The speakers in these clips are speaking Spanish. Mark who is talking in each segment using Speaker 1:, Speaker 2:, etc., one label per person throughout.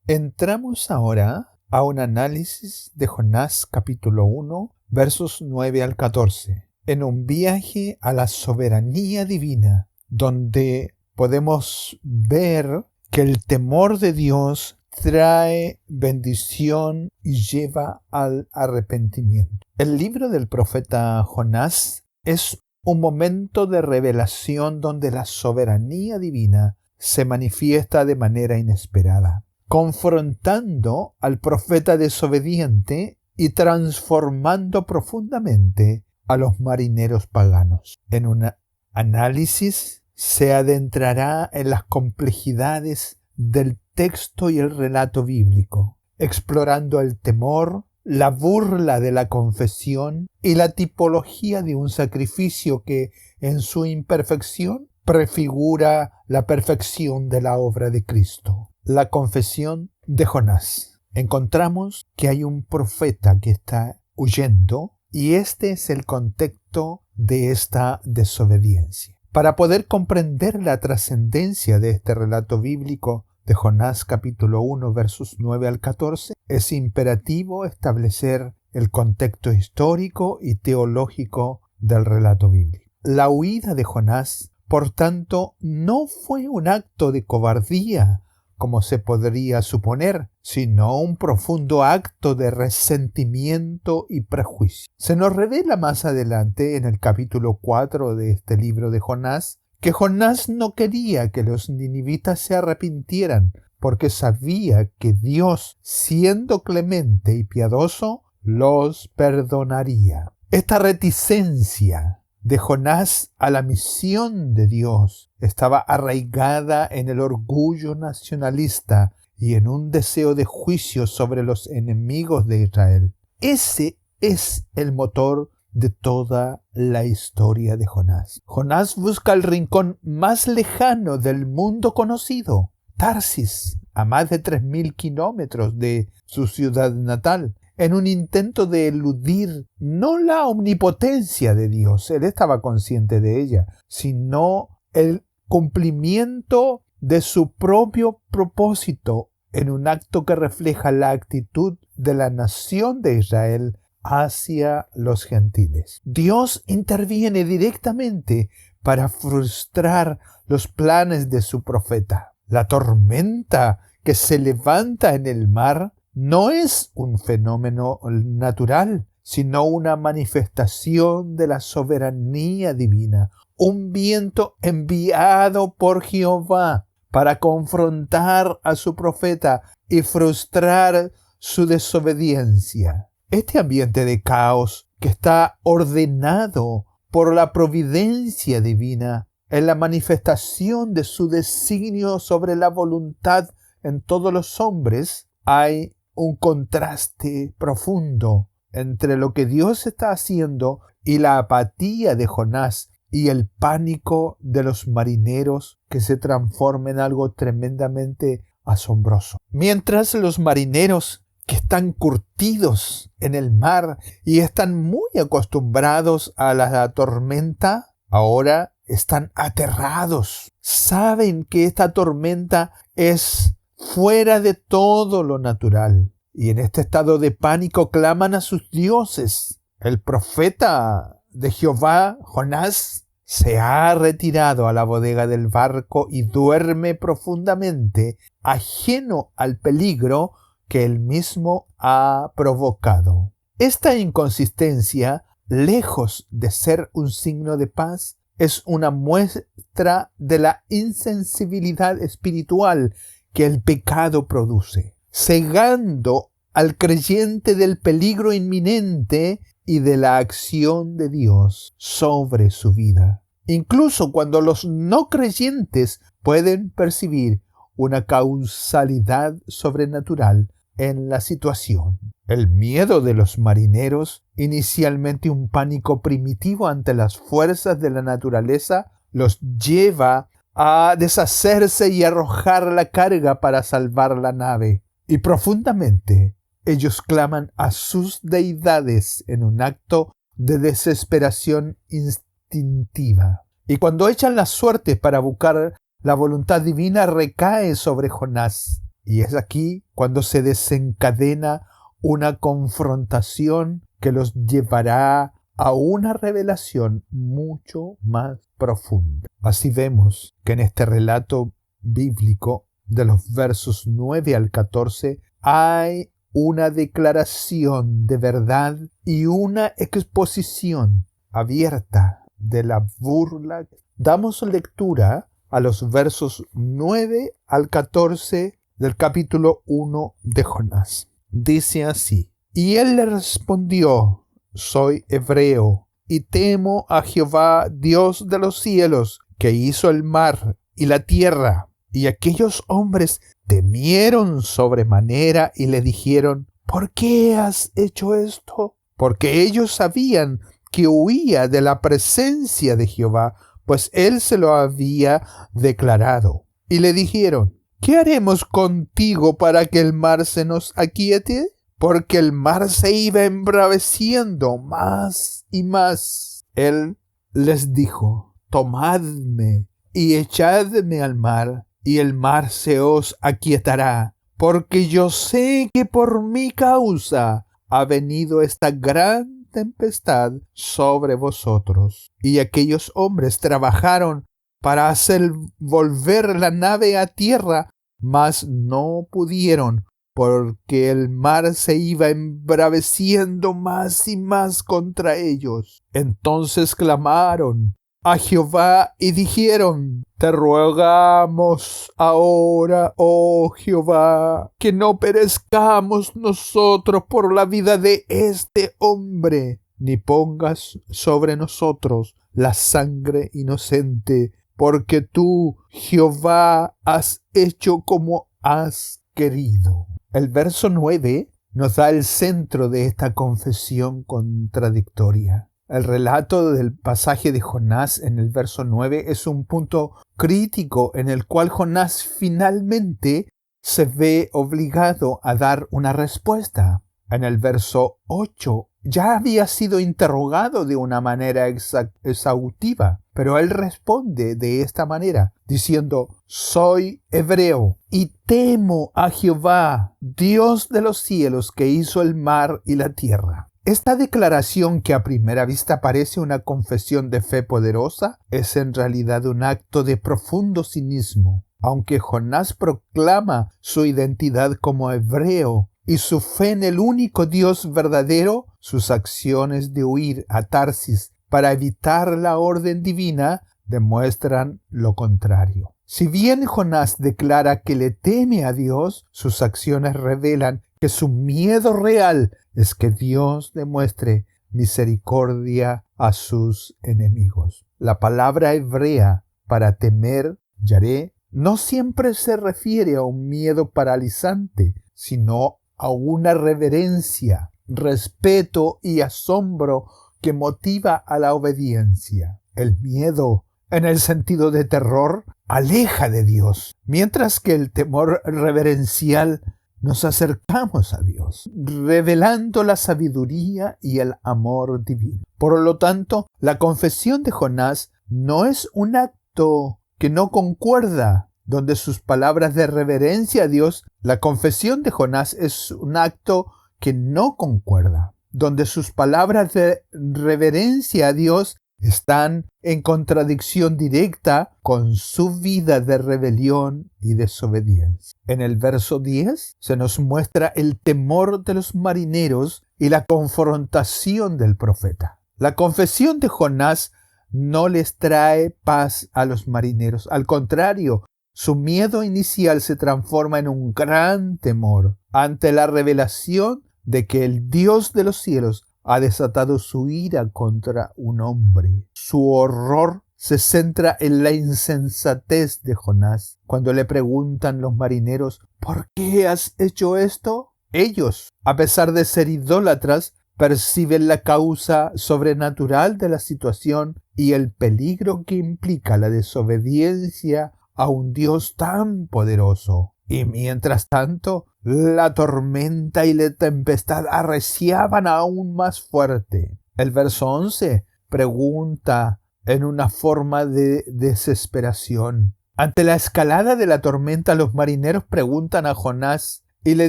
Speaker 1: Entramos ahora a un análisis de Jonás capítulo 1, versos 9 al 14, en un viaje a la soberanía divina, donde podemos ver que el temor de Dios trae bendición y lleva al arrepentimiento. El libro del profeta Jonás es un momento de revelación donde la soberanía divina se manifiesta de manera inesperada, confrontando al profeta desobediente y transformando profundamente a los marineros paganos. En un análisis se adentrará en las complejidades del texto y el relato bíblico, explorando el temor, la burla de la confesión y la tipología de un sacrificio que, en su imperfección, prefigura la perfección de la obra de Cristo. La confesión de Jonás. Encontramos que hay un profeta que está huyendo y este es el contexto de esta desobediencia. Para poder comprender la trascendencia de este relato bíblico de Jonás capítulo 1 versos 9 al 14, es imperativo establecer el contexto histórico y teológico del relato bíblico. La huida de Jonás, por tanto, no fue un acto de cobardía, como se podría suponer, sino un profundo acto de resentimiento y prejuicio. Se nos revela más adelante, en el capítulo 4 de este libro de Jonás, que Jonás no quería que los ninivitas se arrepintieran, porque sabía que Dios, siendo clemente y piadoso, los perdonaría. Esta reticencia de Jonás a la misión de Dios estaba arraigada en el orgullo nacionalista y en un deseo de juicio sobre los enemigos de Israel. Ese es el motor de toda la historia de Jonás. Jonás busca el rincón más lejano del mundo conocido, Tarsis, a más de 3.000 kilómetros de su ciudad natal, en un intento de eludir no la omnipotencia de Dios, él estaba consciente de ella, sino el cumplimiento de su propio propósito en un acto que refleja la actitud de la nación de Israel hacia los gentiles. Dios interviene directamente para frustrar los planes de su profeta. La tormenta que se levanta en el mar no es un fenómeno natural, sino una manifestación de la soberanía divina, un viento enviado por Jehová para confrontar a su profeta y frustrar su desobediencia. Este ambiente de caos que está ordenado por la providencia divina en la manifestación de su designio sobre la voluntad en todos los hombres, hay un contraste profundo entre lo que Dios está haciendo y la apatía de Jonás y el pánico de los marineros que se transforma en algo tremendamente asombroso. Mientras los marineros que están curtidos en el mar y están muy acostumbrados a la tormenta, ahora están aterrados. Saben que esta tormenta es fuera de todo lo natural. Y en este estado de pánico claman a sus dioses. El profeta de Jehová, Jonás, se ha retirado a la bodega del barco y duerme profundamente, ajeno al peligro que él mismo ha provocado. Esta inconsistencia, lejos de ser un signo de paz, es una muestra de la insensibilidad espiritual que el pecado produce, cegando al creyente del peligro inminente y de la acción de Dios sobre su vida. Incluso cuando los no creyentes pueden percibir una causalidad sobrenatural en la situación. El miedo de los marineros, inicialmente un pánico primitivo ante las fuerzas de la naturaleza, los lleva a deshacerse y arrojar la carga para salvar la nave. Y profundamente ellos claman a sus deidades en un acto de desesperación instintiva. Y cuando echan la suerte para buscar la voluntad divina, recae sobre Jonás. Y es aquí cuando se desencadena una confrontación que los llevará a una revelación mucho más profunda. Así vemos que en este relato bíblico de los versos 9 al 14 hay una declaración de verdad y una exposición abierta de la burla. Damos lectura a los versos 9 al 14 del capítulo 1 de Jonás. Dice así: Y él le respondió: Soy hebreo, y temo a Jehová, Dios de los cielos, que hizo el mar y la tierra. Y aquellos hombres temieron sobremanera y le dijeron: ¿Por qué has hecho esto? Porque ellos sabían que huía de la presencia de Jehová, pues él se lo había declarado. Y le dijeron: ¿Qué haremos contigo para que el mar se nos aquiete? Porque el mar se iba embraveciendo más y más. Él les dijo: Tomadme y echadme al mar, y el mar se os aquietará, porque yo sé que por mi causa ha venido esta gran tempestad sobre vosotros. Y aquellos hombres trabajaron para hacer volver la nave a tierra, mas no pudieron, porque el mar se iba embraveciendo más y más contra ellos. Entonces clamaron a Jehová y dijeron: Te rogamos ahora, oh Jehová, que no perezcamos nosotros por la vida de este hombre, ni pongas sobre nosotros la sangre inocente, porque tú, Jehová, has hecho como has querido. El verso 9 nos da el centro de esta confesión contradictoria. El relato del pasaje de Jonás en el verso 9 es un punto crítico en el cual Jonás finalmente se ve obligado a dar una respuesta. En el verso 8 ya había sido interrogado de una manera exhaustiva, pero él responde de esta manera, diciendo: Soy hebreo y temo a Jehová, Dios de los cielos, que hizo el mar y la tierra. Esta declaración, que a primera vista parece una confesión de fe poderosa, es en realidad un acto de profundo cinismo. Aunque Jonás proclama su identidad como hebreo y su fe en el único Dios verdadero, sus acciones de huir a Tarsis para evitar la orden divina demuestran lo contrario. Si bien Jonás declara que le teme a Dios, sus acciones revelan que su miedo real es que Dios demuestre misericordia a sus enemigos. La palabra hebrea para temer, yaré, no siempre se refiere a un miedo paralizante, sino a una reverencia, respeto y asombro que motiva a la obediencia. El miedo, en el sentido de terror, aleja de Dios, mientras que el temor reverencial nos acercamos a Dios, revelando la sabiduría y el amor divino. Por lo tanto, la confesión de Jonás no es un acto que no concuerda, donde sus palabras de reverencia a Dios, la confesión de Jonás es un acto que no concuerda, donde sus palabras de reverencia a Dios están en contradicción directa con su vida de rebelión y desobediencia. En el verso 10 se nos muestra el temor de los marineros y la confrontación del profeta. La confesión de Jonás no les trae paz a los marineros. Al contrario, su miedo inicial se transforma en un gran temor ante la revelación de que el Dios de los cielos ha desatado su ira contra un hombre. Su horror se centra en la insensatez de Jonás. Cuando le preguntan los marineros: ¿por qué has hecho esto? Ellos, a pesar de ser idólatras, perciben la causa sobrenatural de la situación y el peligro que implica la desobediencia a un Dios tan poderoso. Y mientras tanto, la tormenta y la tempestad arreciaban aún más fuerte. El verso 11 pregunta en una forma de desesperación: Ante la escalada de la tormenta, los marineros preguntan a Jonás y le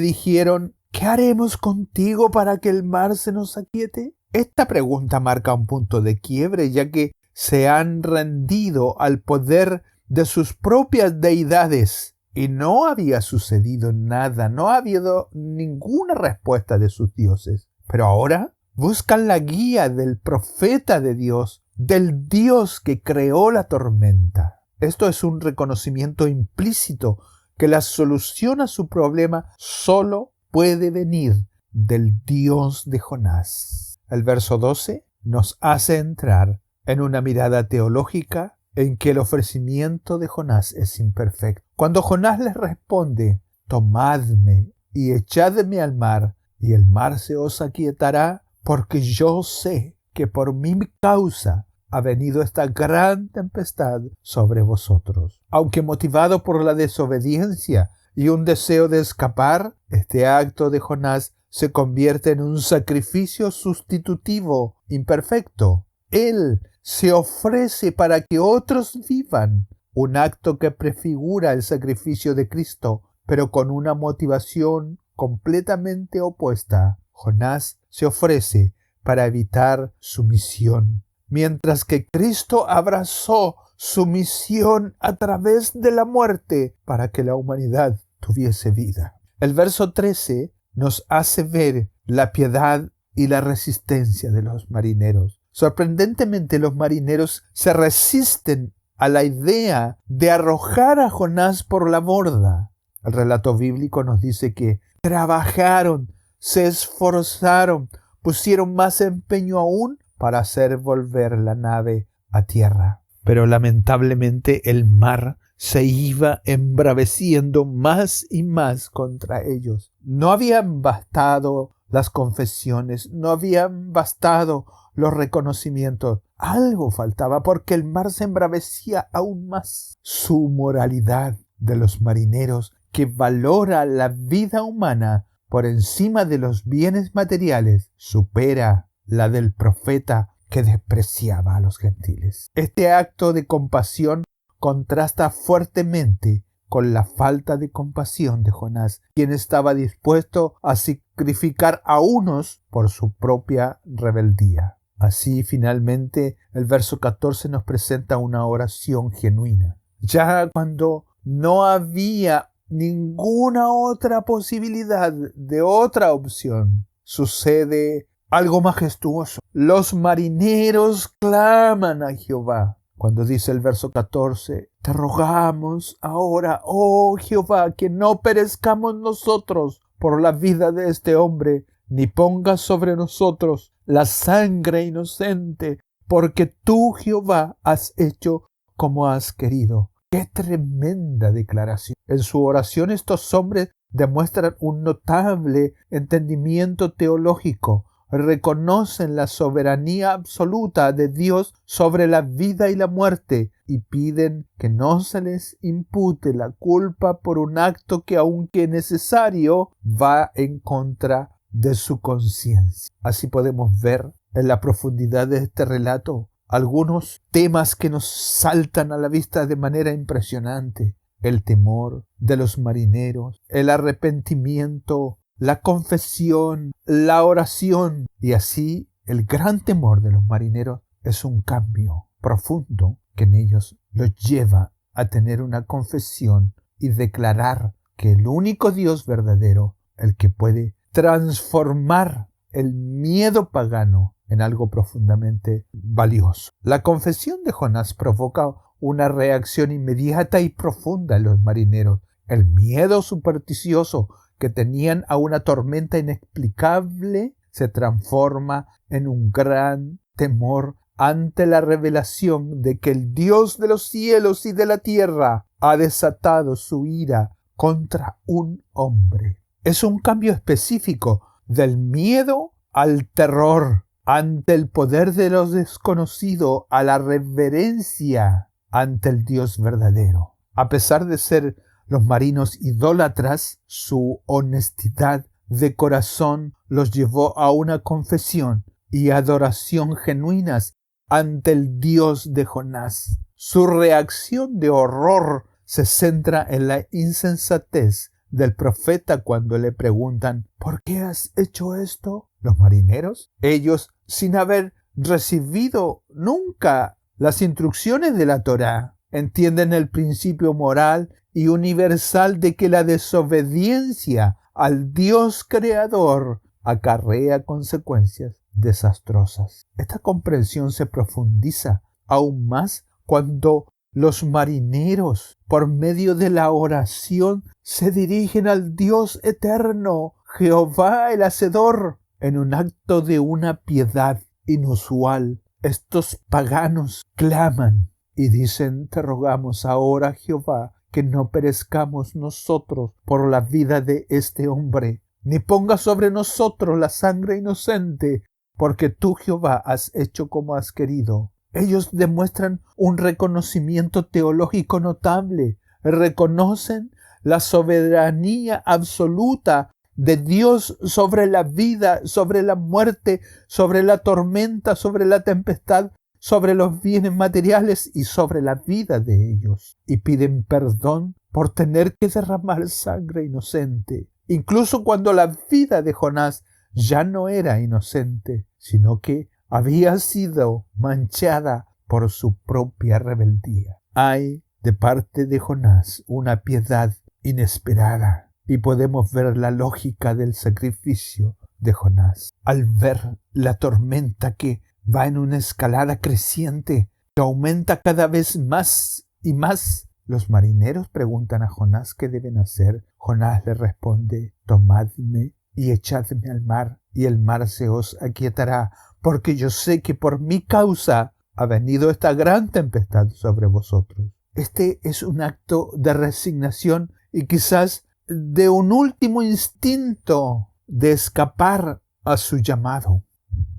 Speaker 1: dijeron: ¿qué haremos contigo para que el mar se nos aquiete? Esta pregunta marca un punto de quiebre, ya que se han rendido al poder de sus propias deidades y no había sucedido nada, no ha habido ninguna respuesta de sus dioses. Pero ahora buscan la guía del profeta de Dios, del Dios que creó la tormenta. Esto es un reconocimiento implícito que la solución a su problema solo puede venir del Dios de Jonás. El verso 12 nos hace entrar en una mirada teológica en que el ofrecimiento de Jonás es imperfecto. Cuando Jonás les responde: tomadme y echadme al mar, y el mar se os aquietará, porque yo sé que por mi causa ha venido esta gran tempestad sobre vosotros. Aunque motivado por la desobediencia y un deseo de escapar, este acto de Jonás se convierte en un sacrificio sustitutivo imperfecto. Él se ofrece para que otros vivan, un acto que prefigura el sacrificio de Cristo, pero con una motivación completamente opuesta. Jonás se ofrece para evitar su misión, mientras que Cristo abrazó su misión a través de la muerte para que la humanidad tuviese vida. El verso 13 nos hace ver la piedad y la resistencia de los marineros. Sorprendentemente, los marineros se resisten a la idea de arrojar a Jonás por la borda. El relato bíblico nos dice que trabajaron, se esforzaron, pusieron más empeño aún para hacer volver la nave a tierra. Pero lamentablemente el mar se iba embraveciendo más y más contra ellos. No habían bastado las confesiones, no habían bastado los reconocimientos. Algo faltaba, porque el mar se embravecía aún más. Su moralidad de los marineros, que valora la vida humana por encima de los bienes materiales, supera la del profeta que despreciaba a los gentiles. Este acto de compasión contrasta fuertemente con la falta de compasión de Jonás, quien estaba dispuesto a sacrificar a unos por su propia rebeldía. Así, finalmente, el verso 14 nos presenta una oración genuina. Ya cuando no había ninguna otra posibilidad de otra opción, sucede algo majestuoso. Los marineros claman a Jehová. Cuando dice el verso 14: te rogamos ahora, oh Jehová, que no perezcamos nosotros por la vida de este hombre, ni pongas sobre nosotros la sangre inocente, porque tú, Jehová, has hecho como has querido. ¡Qué tremenda declaración! En su oración estos hombres demuestran un notable entendimiento teológico. Reconocen la soberanía absoluta de Dios sobre la vida y la muerte y piden que no se les impute la culpa por un acto que, aunque necesario, va en contra de su conciencia. Así podemos ver en la profundidad de este relato algunos temas que nos saltan a la vista de manera impresionante: el temor de los marineros, el arrepentimiento, la confesión, la oración. Y así el gran temor de los marineros es un cambio profundo que en ellos los lleva a tener una confesión y declarar que el único Dios verdadero, el que puede transformar el miedo pagano en algo profundamente valioso. La confesión de Jonás provoca una reacción inmediata y profunda en los marineros. El miedo supersticioso que tenían a una tormenta inexplicable se transforma en un gran temor ante la revelación de que el Dios de los cielos y de la tierra ha desatado su ira contra un hombre. Es un cambio específico del miedo al terror ante el poder de lo desconocido, a la reverencia ante el Dios verdadero. A pesar de ser los marinos idólatras, su honestidad de corazón los llevó a una confesión y adoración genuinas ante el Dios de Jonás. Su reacción de horror se centra en la insensatez del profeta cuando le preguntan ¿por qué has hecho esto? Los marineros, ellos sin haber recibido nunca las instrucciones de la Torá, entienden el principio moral y universal de que la desobediencia al Dios creador acarrea consecuencias desastrosas. Esta comprensión se profundiza aún más cuando los marineros, por medio de la oración, se dirigen al Dios eterno, Jehová el Hacedor, en un acto de una piedad inusual. Estos paganos claman y dicen: te rogamos ahora, Jehová, que no perezcamos nosotros por la vida de este hombre, ni ponga sobre nosotros la sangre inocente, porque tú, Jehová, has hecho como has querido. Ellos demuestran un reconocimiento teológico notable, reconocen la soberanía absoluta de Dios sobre la vida, sobre la muerte, sobre la tormenta, sobre la tempestad, sobre los bienes materiales y sobre la vida de ellos. Y piden perdón por tener que derramar sangre inocente, incluso cuando la vida de Jonás ya no era inocente, sino que había sido manchada por su propia rebeldía. Hay de parte de Jonás una piedad inesperada, y podemos ver la lógica del sacrificio de Jonás. Al ver la tormenta que va en una escalada creciente, que aumenta cada vez más y más, los marineros preguntan a Jonás qué deben hacer. Jonás le responde: tomadme y echadme al mar, y el mar se os aquietará, porque yo sé que por mi causa ha venido esta gran tempestad sobre vosotros. Este es un acto de resignación y quizás de un último instinto de escapar a su llamado.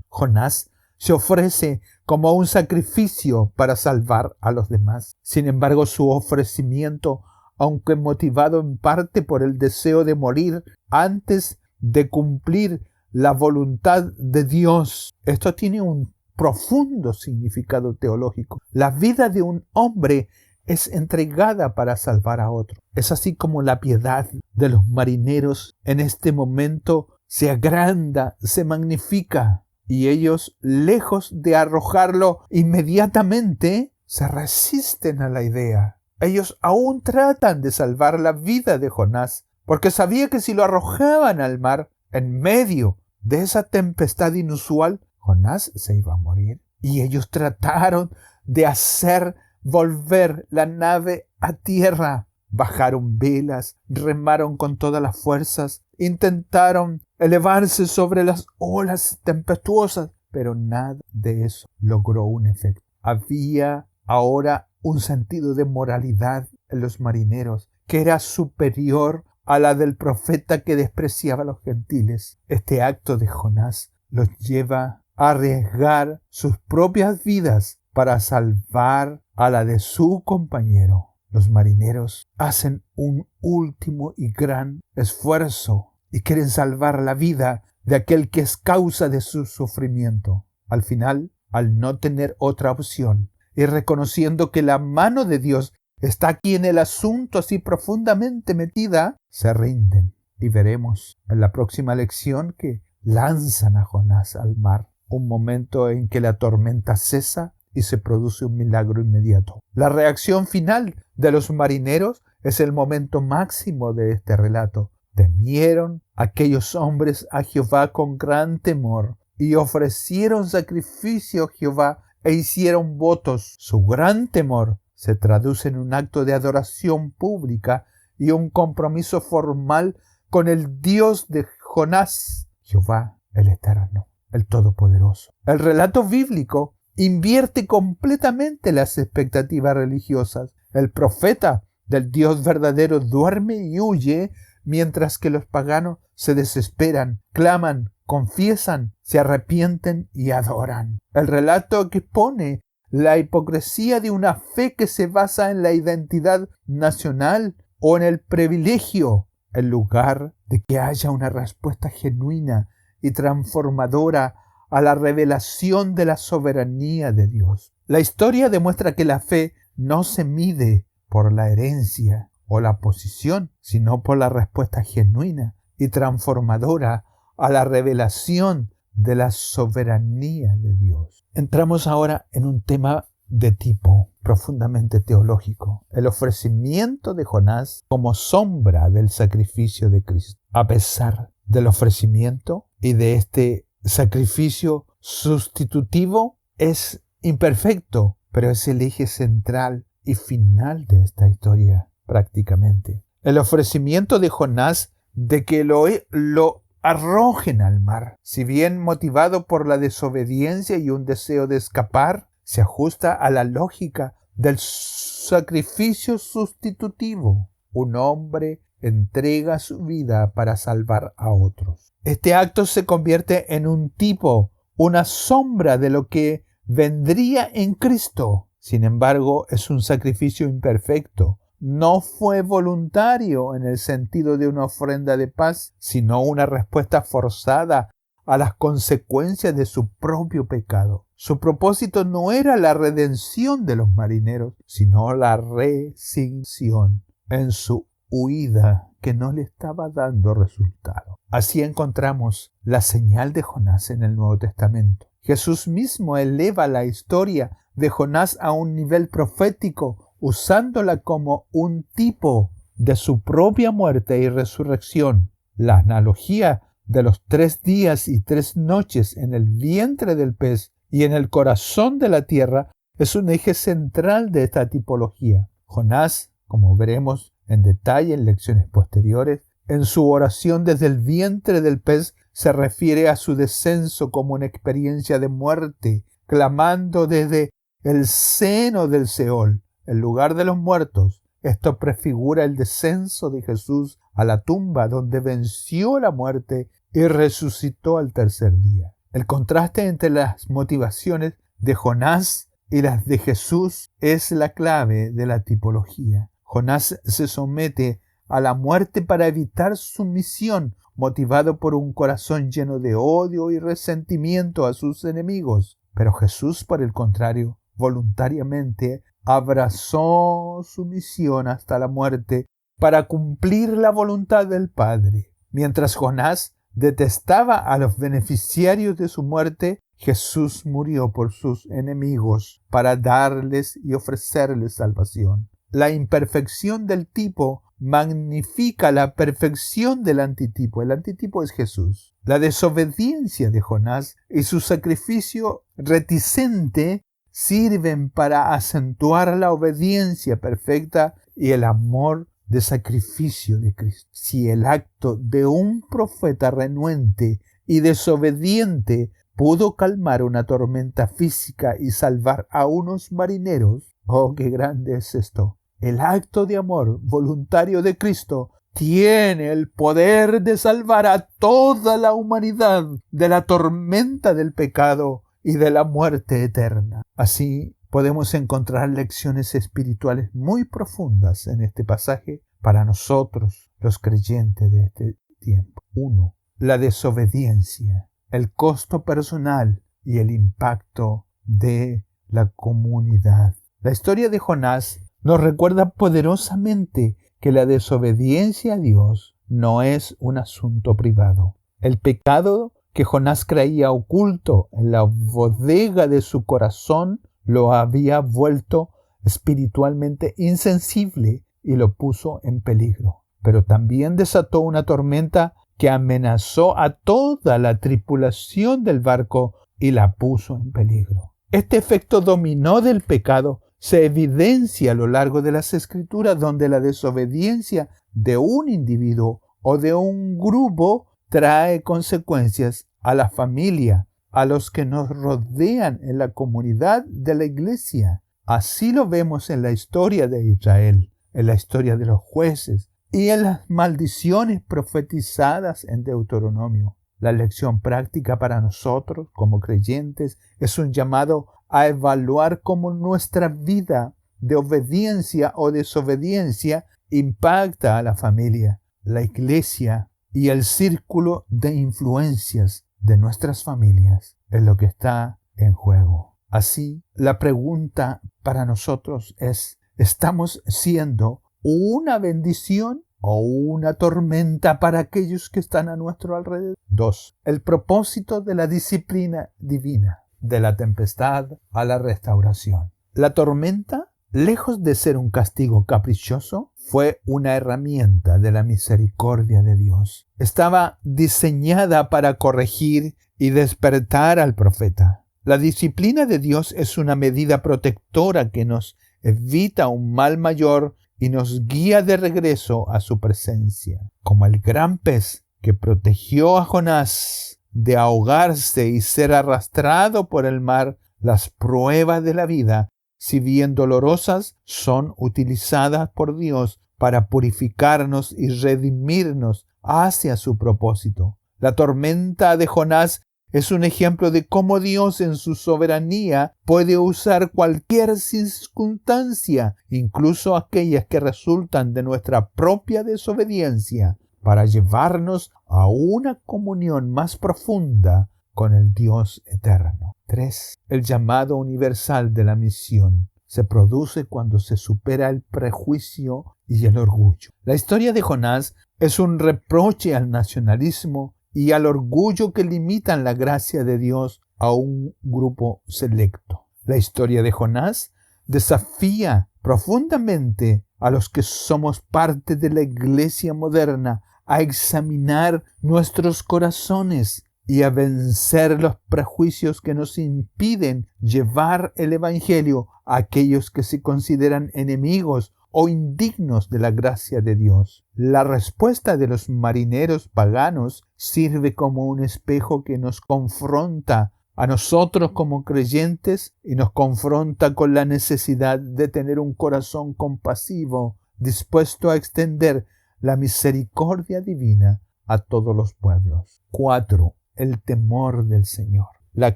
Speaker 1: Jonás se ofrece como un sacrificio para salvar a los demás. Sin embargo, su ofrecimiento, aunque motivado en parte por el deseo de morir antes de cumplir la voluntad de Dios, esto tiene un profundo significado teológico. La vida de un hombre es entregada para salvar a otro. Es así como la piedad de los marineros en este momento se agranda, se magnifica, y ellos, lejos de arrojarlo inmediatamente, se resisten a la idea. Ellos aún tratan de salvar la vida de Jonás, porque sabía que si lo arrojaban al mar en medio de esa tempestad inusual, Jonás se iba a morir. Y ellos trataron de hacer volver la nave a tierra. Bajaron velas, remaron con todas las fuerzas, intentaron elevarse sobre las olas tempestuosas, pero nada de eso logró un efecto. Había ahora un sentido de moralidad en los marineros que era superior a la del profeta que despreciaba a los gentiles. Este acto de Jonás los lleva a arriesgar sus propias vidas para salvar a la de su compañero. Los marineros hacen un último y gran esfuerzo y quieren salvar la vida de aquel que es causa de su sufrimiento. Al final, al no tener otra opción y reconociendo que la mano de Dios está aquí en el asunto así profundamente metida, se rinden. Y veremos en la próxima lección que lanzan a Jonás al mar, un momento en que la tormenta cesa y se produce un milagro inmediato. La reacción final de los marineros es el momento máximo de este relato. Temieron aquellos hombres a Jehová con gran temor y ofrecieron sacrificio a Jehová e hicieron votos. Su gran temor se traduce en un acto de adoración pública y un compromiso formal con el Dios de Jonás, Jehová el Eterno, el Todopoderoso. El relato bíblico invierte completamente las expectativas religiosas. El profeta del Dios verdadero duerme y huye, mientras que los paganos se desesperan, claman, confiesan, se arrepienten y adoran. El relato expone la hipocresía de una fe que se basa en la identidad nacional o en el privilegio, en lugar de que haya una respuesta genuina y transformadora a la revelación de la soberanía de Dios. La historia demuestra que la fe no se mide por la herencia o la posición, sino por la respuesta genuina y transformadora a la revelación de la soberanía de Dios. Entramos ahora en un tema de tipo profundamente teológico, el ofrecimiento de Jonás como sombra del sacrificio de Cristo. A pesar del ofrecimiento y de este sacrificio sustitutivo, es imperfecto, pero es el eje central y final de esta historia prácticamente. El ofrecimiento de Jonás de que lo arrojen al mar, si bien motivado por la desobediencia y un deseo de escapar, se ajusta a la lógica del sacrificio sustitutivo. Un hombre entrega su vida para salvar a otros. Este acto se convierte en un tipo, una sombra de lo que vendría en Cristo. Sin embargo, es un sacrificio imperfecto. No fue voluntario en el sentido de una ofrenda de paz, sino una respuesta forzada a las consecuencias de su propio pecado. Su propósito no era la redención de los marineros, sino la resignación en su huida que no le estaba dando resultado. Así encontramos la señal de Jonás en el Nuevo Testamento. Jesús mismo eleva la historia de Jonás a un nivel profético, usándola como un tipo de su propia muerte y resurrección. La analogía de los 3 días y 3 noches en el vientre del pez y en el corazón de la tierra es un eje central de esta tipología. Jonás, como veremos en detalle en lecciones posteriores, en su oración desde el vientre del pez se refiere a su descenso como una experiencia de muerte, clamando desde el seno del Seol, el lugar de los muertos. Esto prefigura el descenso de Jesús a la tumba, donde venció la muerte y resucitó al tercer día. El contraste entre las motivaciones de Jonás y las de Jesús es la clave de la tipología. Jonás se somete a la muerte para evitar su misión, motivado por un corazón lleno de odio y resentimiento a sus enemigos. Pero Jesús, por el contrario, voluntariamente abrazó su misión hasta la muerte para cumplir la voluntad del Padre. Mientras Jonás detestaba a los beneficiarios de su muerte, Jesús murió por sus enemigos para darles y ofrecerles salvación. La imperfección del tipo magnifica la perfección del antitipo. El antitipo es Jesús. La desobediencia de Jonás y su sacrificio reticente sirven para acentuar la obediencia perfecta y el amor de sacrificio de Cristo. Si el acto de un profeta renuente y desobediente pudo calmar una tormenta física y salvar a unos marineros, ¡oh, qué grande es esto! El acto de amor voluntario de Cristo tiene el poder de salvar a toda la humanidad de la tormenta del pecado y de la muerte eterna. Así podemos encontrar lecciones espirituales muy profundas en este pasaje para nosotros, los creyentes de este tiempo. 1. La desobediencia, el costo personal y el impacto de la comunidad. La historia de Jonás nos recuerda poderosamente que la desobediencia a Dios no es un asunto privado. El pecado que Jonás creía oculto en la bodega de su corazón lo había vuelto espiritualmente insensible y lo puso en peligro. Pero también desató una tormenta que amenazó a toda la tripulación del barco y la puso en peligro. Este efecto dominó del pecado se evidencia a lo largo de las Escrituras, donde la desobediencia de un individuo o de un grupo trae consecuencias a la familia, a los que nos rodean en la comunidad de la iglesia. Así lo vemos en la historia de Israel, en la historia de los jueces y en las maldiciones profetizadas en Deuteronomio. La lección práctica para nosotros como creyentes es un llamado a evaluar cómo nuestra vida de obediencia o desobediencia impacta a la familia, la iglesia y el círculo de influencias de nuestras familias. Es lo que está en juego. Así, la pregunta para nosotros es: ¿Estamos siendo una bendición o una tormenta para aquellos que están a nuestro alrededor? 2. El propósito de la disciplina divina, de la tempestad a la restauración. La tormenta, lejos de ser un castigo caprichoso, fue una herramienta de la misericordia de Dios. Estaba diseñada para corregir y despertar al profeta. La disciplina de Dios es una medida protectora que nos evita un mal mayor y nos guía de regreso a su presencia. Como el gran pez que protegió a Jonás de ahogarse y ser arrastrado por el mar, las pruebas de la vida, si bien dolorosas, son utilizadas por Dios para purificarnos y redimirnos hacia su propósito. La tormenta de Jonás es un ejemplo de cómo Dios en su soberanía puede usar cualquier circunstancia, incluso aquellas que resultan de nuestra propia desobediencia, para llevarnos a una comunión más profunda con el Dios eterno. 3. El llamado universal de la misión se produce cuando se supera el prejuicio y el orgullo. La historia de Jonás es un reproche al nacionalismo y al orgullo que limitan la gracia de Dios a un grupo selecto. La historia de Jonás desafía profundamente a los que somos parte de la iglesia moderna a examinar nuestros corazones y a vencer los prejuicios que nos impiden llevar el evangelio a aquellos que se consideran enemigos o indignos de la gracia de Dios. La respuesta de los marineros paganos sirve como un espejo que nos confronta a nosotros como creyentes y nos confronta con la necesidad de tener un corazón compasivo, dispuesto a extender la misericordia divina a todos los pueblos. 4. El temor del Señor. La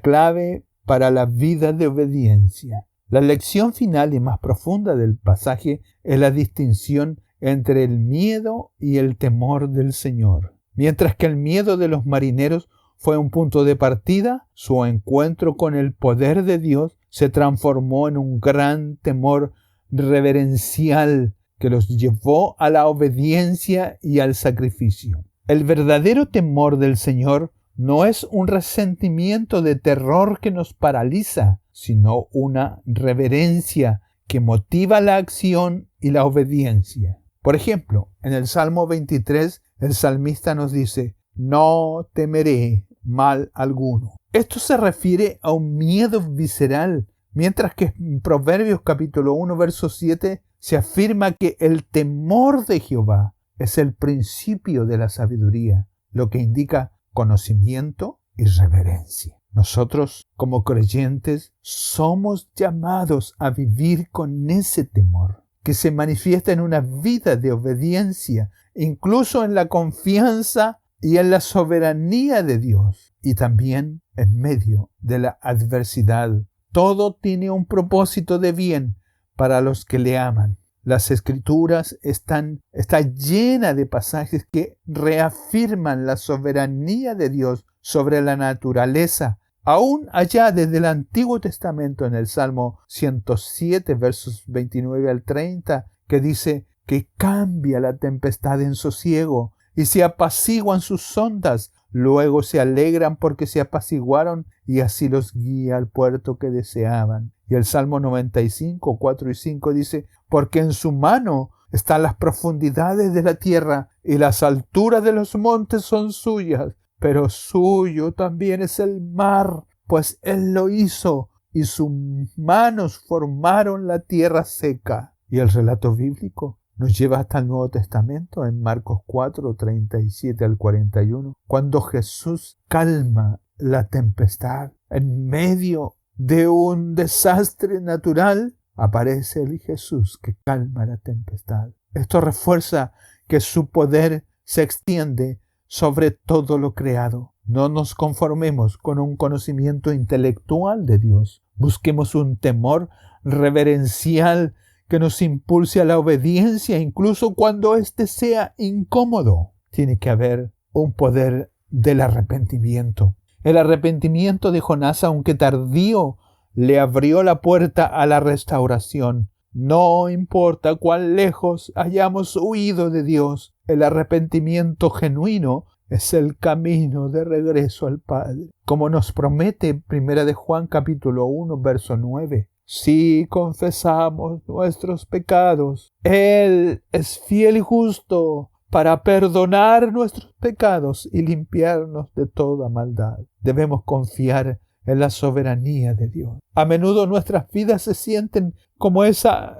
Speaker 1: clave para la vida de obediencia. La lección final y más profunda del pasaje es la distinción entre el miedo y el temor del Señor. Mientras que el miedo de los marineros fue un punto de partida, su encuentro con el poder de Dios se transformó en un gran temor reverencial que los llevó a la obediencia y al sacrificio. El verdadero temor del Señor no es un resentimiento de terror que nos paraliza, sino una reverencia que motiva la acción y la obediencia. Por ejemplo, en el Salmo 23, el salmista nos dice: «No temeré mal alguno». Esto se refiere a un miedo visceral, mientras que en Proverbios capítulo 1, verso 7, se afirma que el temor de Jehová es el principio de la sabiduría, lo que indica conocimiento y reverencia. Nosotros, como creyentes, somos llamados a vivir con ese temor, que se manifiesta en una vida de obediencia, incluso en la confianza y en la soberanía de Dios, y también en medio de la adversidad. Todo tiene un propósito de bien para los que le aman. Las Escrituras está llena de pasajes que reafirman la soberanía de Dios sobre la naturaleza, aún allá desde el Antiguo Testamento, en el Salmo 107, versos 29 al 30, que dice que cambia la tempestad en sosiego y se apaciguan sus ondas. Luego se alegran porque se apaciguaron y así los guía al puerto que deseaban. Y el Salmo 95, 4 y 5 dice: porque en su mano están las profundidades de la tierra y las alturas de los montes son suyas, pero suyo también es el mar, pues él lo hizo y sus manos formaron la tierra seca. Y el relato bíblico nos lleva hasta el Nuevo Testamento en Marcos 4, 37 al 41, cuando Jesús calma la tempestad en medio de un desastre natural. Aparece el Jesús que calma la tempestad. Esto refuerza que su poder se extiende sobre todo lo creado. No nos conformemos con un conocimiento intelectual de Dios. Busquemos un temor reverencial que nos impulse a la obediencia, incluso cuando éste sea incómodo. Tiene que haber un poder del arrepentimiento. El arrepentimiento de Jonás, aunque tardío, le abrió la puerta a la restauración. No importa cuán lejos hayamos huido de Dios, el arrepentimiento genuino es el camino de regreso al Padre. Como nos promete 1 de Juan capítulo 1, verso 9. Si confesamos nuestros pecados, Él es fiel y justo para perdonar nuestros pecados y limpiarnos de toda maldad. Debemos confiar en la soberanía de Dios. A menudo nuestras vidas se sienten como esa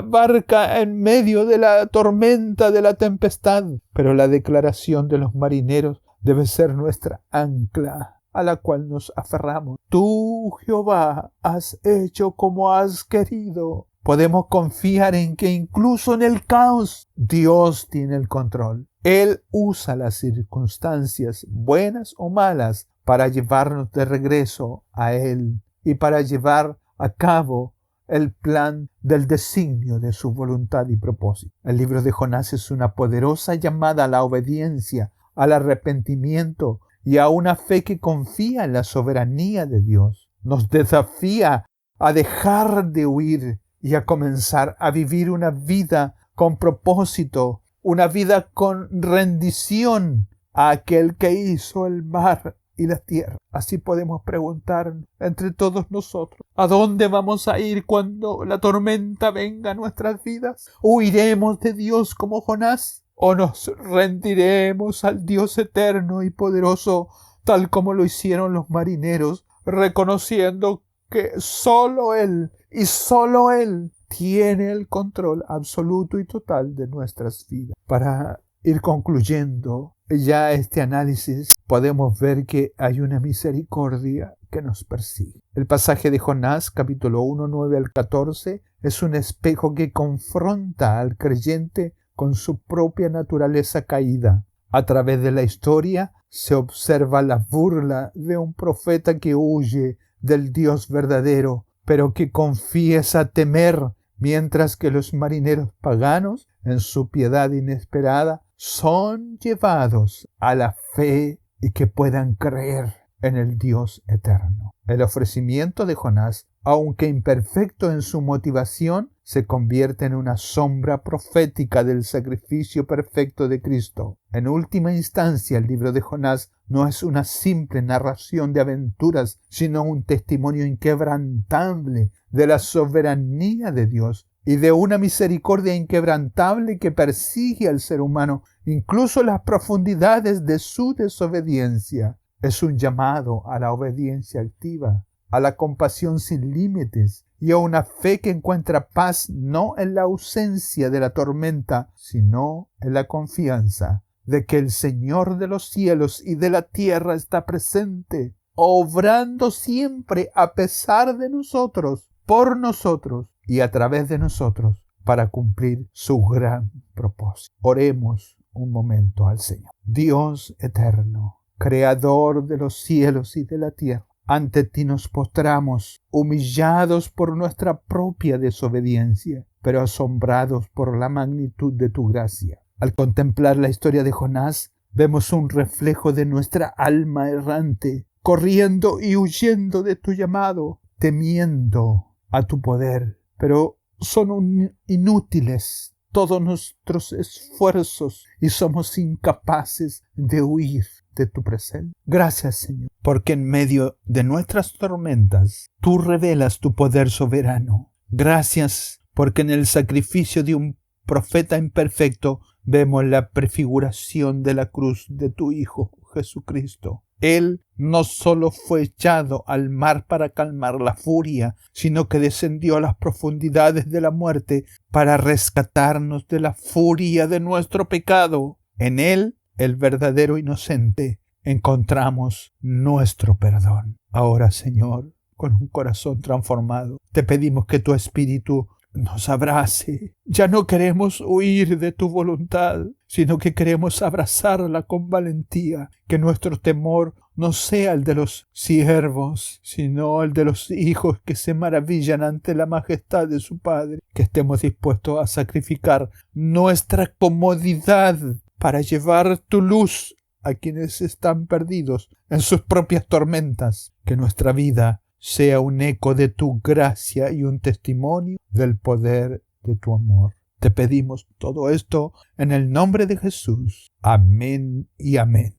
Speaker 1: barca en medio de la tormenta, de la tempestad. Pero la declaración de los marineros debe ser nuestra ancla, a la cual nos aferramos. Tú, Jehová, has hecho como has querido. Podemos confiar en que incluso en el caos, Dios tiene el control. Él usa las circunstancias, buenas o malas, para llevarnos de regreso a Él y para llevar a cabo el plan del designio de su voluntad y propósito. El libro de Jonás es una poderosa llamada a la obediencia, al arrepentimiento y a una fe que confía en la soberanía de Dios. Nos desafía a dejar de huir y a comenzar a vivir una vida con propósito, una vida con rendición a aquel que hizo el mar y la tierra. Así podemos preguntarnos entre todos nosotros, ¿a dónde vamos a ir cuando la tormenta venga a nuestras vidas? ¿Huiremos de Dios como Jonás? ¿O nos rendiremos al Dios eterno y poderoso, tal como lo hicieron los marineros, reconociendo que solo Él y solo Él tiene el control absoluto y total de nuestras vidas? Para ir concluyendo ya este análisis, podemos ver que hay una misericordia que nos persigue. El pasaje de Jonás, capítulo 1, 9 al 14, es un espejo que confronta al creyente con su propia naturaleza caída. A través de la historia se observa la burla de un profeta que huye del Dios verdadero, pero que confiesa temer, mientras que los marineros paganos, en su piedad inesperada, son llevados a la fe y que puedan creer en el Dios eterno. El ofrecimiento de Jonás, aunque imperfecto en su motivación, se convierte en una sombra profética del sacrificio perfecto de Cristo. En última instancia, el libro de Jonás no es una simple narración de aventuras, sino un testimonio inquebrantable de la soberanía de Dios y de una misericordia inquebrantable que persigue al ser humano, incluso las profundidades de su desobediencia. Es un llamado a la obediencia activa, a la compasión sin límites y a una fe que encuentra paz no en la ausencia de la tormenta, sino en la confianza de que el Señor de los cielos y de la tierra está presente, obrando siempre a pesar de nosotros, por nosotros y a través de nosotros, para cumplir su gran propósito. Oremos un momento al Señor. Dios eterno, Creador de los cielos y de la tierra, ante ti nos postramos, humillados por nuestra propia desobediencia, pero asombrados por la magnitud de tu gracia. Al contemplar la historia de Jonás, vemos un reflejo de nuestra alma errante, corriendo y huyendo de tu llamado, temiendo a tu poder. Pero son inútiles todos nuestros esfuerzos y somos incapaces de huir de tu presencia. Gracias, Señor, porque en medio de nuestras tormentas tú revelas tu poder soberano. Gracias porque en el sacrificio de un profeta imperfecto vemos la prefiguración de la cruz de tu Hijo Jesucristo. Él no solo fue echado al mar para calmar la furia, sino que descendió a las profundidades de la muerte para rescatarnos de la furia de nuestro pecado. En Él, el verdadero inocente, encontramos nuestro perdón. Ahora, Señor, con un corazón transformado, te pedimos que tu Espíritu nos abrace. Ya no queremos huir de tu voluntad, sino que queremos abrazarla con valentía, que nuestro temor no sea el de los siervos, sino el de los hijos que se maravillan ante la majestad de su Padre, que estemos dispuestos a sacrificar nuestra comodidad para llevar tu luz a quienes están perdidos en sus propias tormentas, que nuestra vida sea un eco de tu gracia y un testimonio del poder de tu amor. Te pedimos todo esto en el nombre de Jesús. Amén y amén.